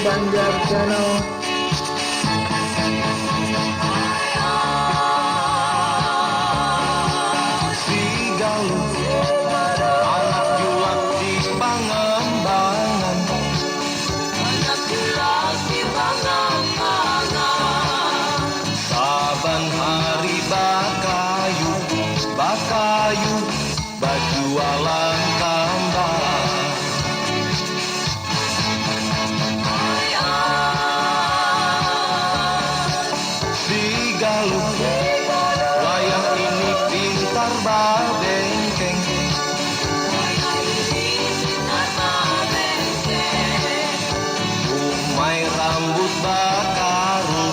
Banjar Channel. Jualan tambah si Galuh, wayah ini pintar babengkeng. Umai rambut bakaru,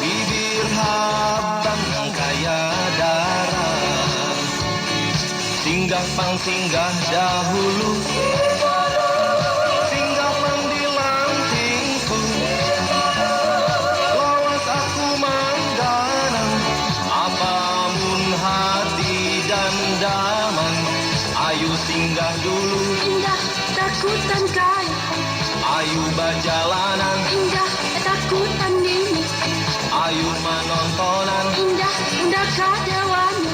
bibir habang kaya darah. Singgah pang singgah dahulu, singgah pang di lantingku. Lawas aku mangganan, apamun hati dan daman. Ayu singgah dulu, indah takutan kaya. ayu bajalanan, Indah takutan ini. ayu manontonan, Indah indah kadawannya.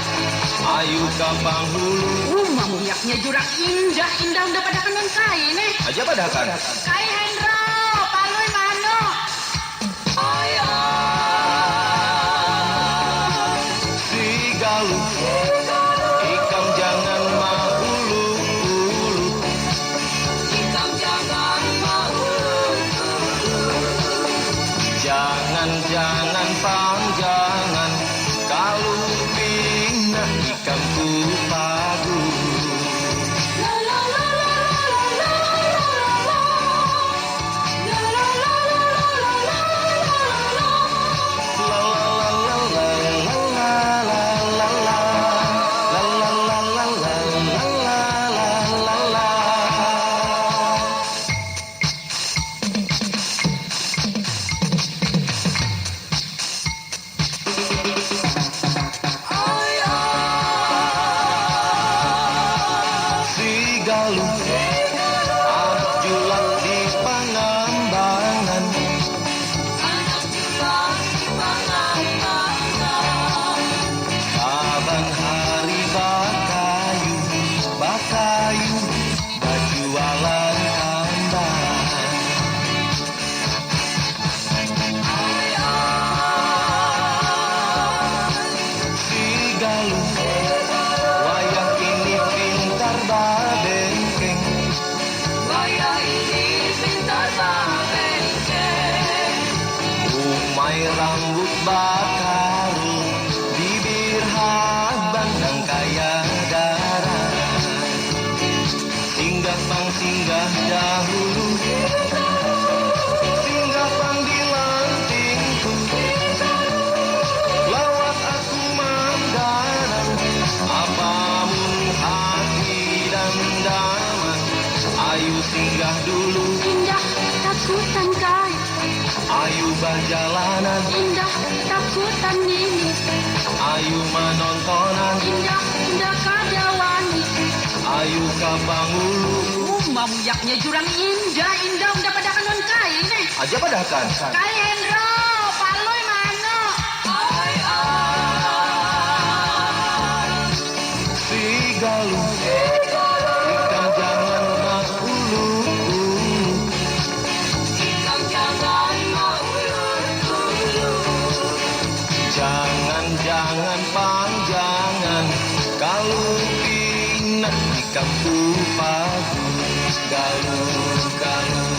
ayu kapang hulu. Rumah muyaknya jurang indah udah pada kanan saya nih. Aja padakan. Kai Hendro, palui mano. Ayo. Si Galuh, ikam jangan maulu-ulu. Ikam jangan maulu-ulu. Jangan panjangan, kalau pindah ikam ku padu. La la la la la la la la la la la la. La la la la la la la la la la la la la la la. Si Galuh, anak julak di Pangambangan. Saban hari bakayu, bakayu, bajualan tambah. Si Galuh, wayah ini pintar babengkeng. Wayah ini pintar babengkeng. Umai rambut bakaru, bibir habang dan kaya darah. Singgah pang singgah dahulu, singgah pang di lantingku. Lawas aku mandaran, apamun hati dan daman. Ayu singgah dulu, Indah takutan kaya. ayu bajalanan, Indah takutan ini. ayu manontonan, Indah indah kadawani. ayu kapang hulu. Rumah muyaknya jurang indah udah pada kanan kai nih. Aja padakan. Kai Hendro, palui mano. Si Galuh, ikam jangan maulu-ulu. Ikam jangan maulu-ulu. Jangan panjangan, kalau pindah ikam ku padu. Galuh, Galuh,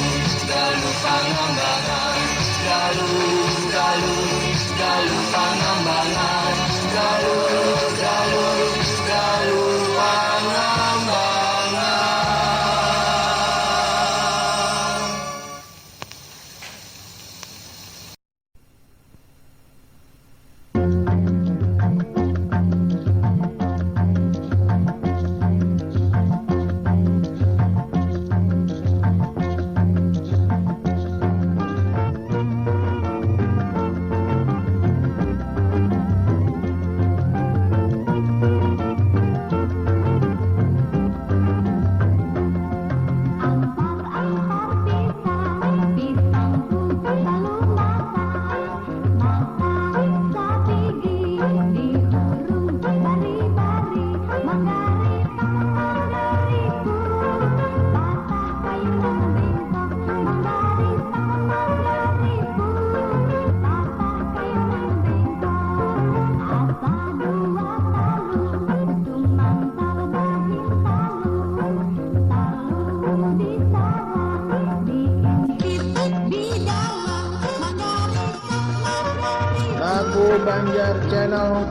Galuh Pangambangan. Galuh, Galuh, Galuh Pangambangan. Galuh, Galuh, Galuh Pangambangan. Banjar Channel.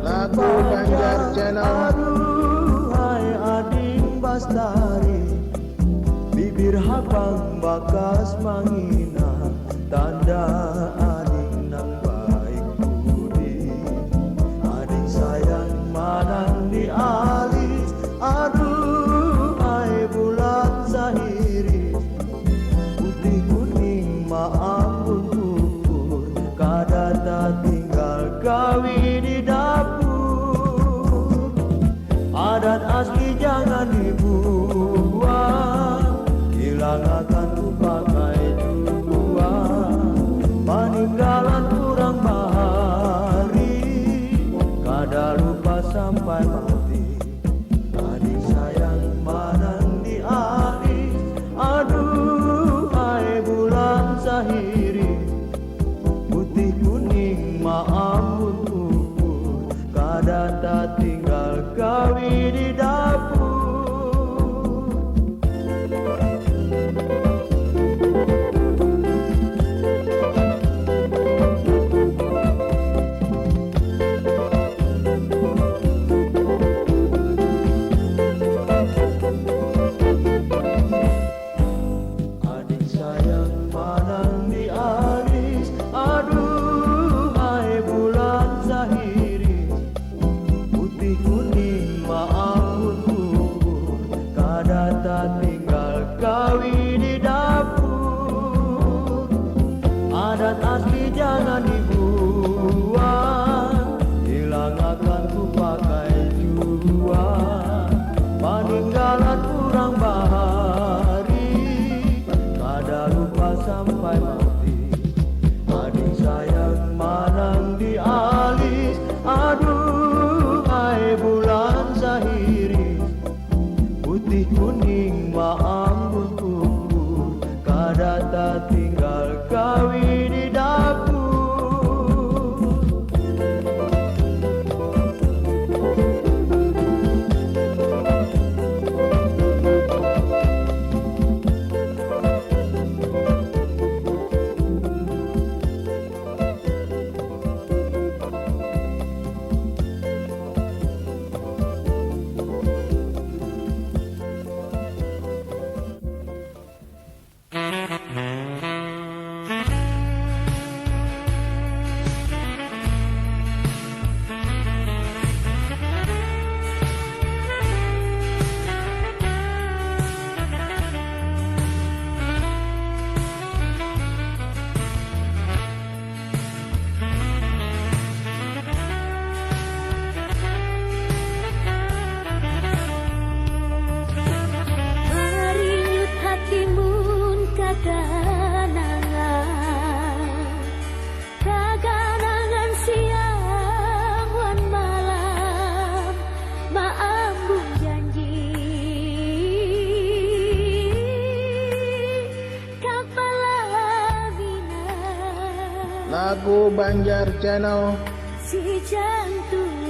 Lagu Banjar Channel. Aduhai ading bastari, bibir habang bakas mangina, tanda ading nang baik budi. Ading sayang manang di alis, aduhai bulan sahiri, putih kuning maambun kukur, kadata tinggal gawi di dapur. Adat asli jangan dibuang, hilang akan ku pakai jua. Peninggalan kurang bahari, kada lupa sampai mati. Adik sayang manang di alis, aduh hai bulan sahiri, putih kuning maambun kukur, kada tak tinggal gawi di dapur. Adik sayang manang di alis, aduh hai bulan sahiri, putih kuning maambun kukur, kada tak tinggal gawi di dapur. Adat asli jangan dibuang, hilang akan ku pakai jua. Peninggalan kurang bahari, kada lupa sampai mati. Adik sayang manang di alis, aduh hai bulan sahiri, putih kuning maambun kukur, kada tak tinggal gawi di dapur. Lagu Banjar Channel. Si jantung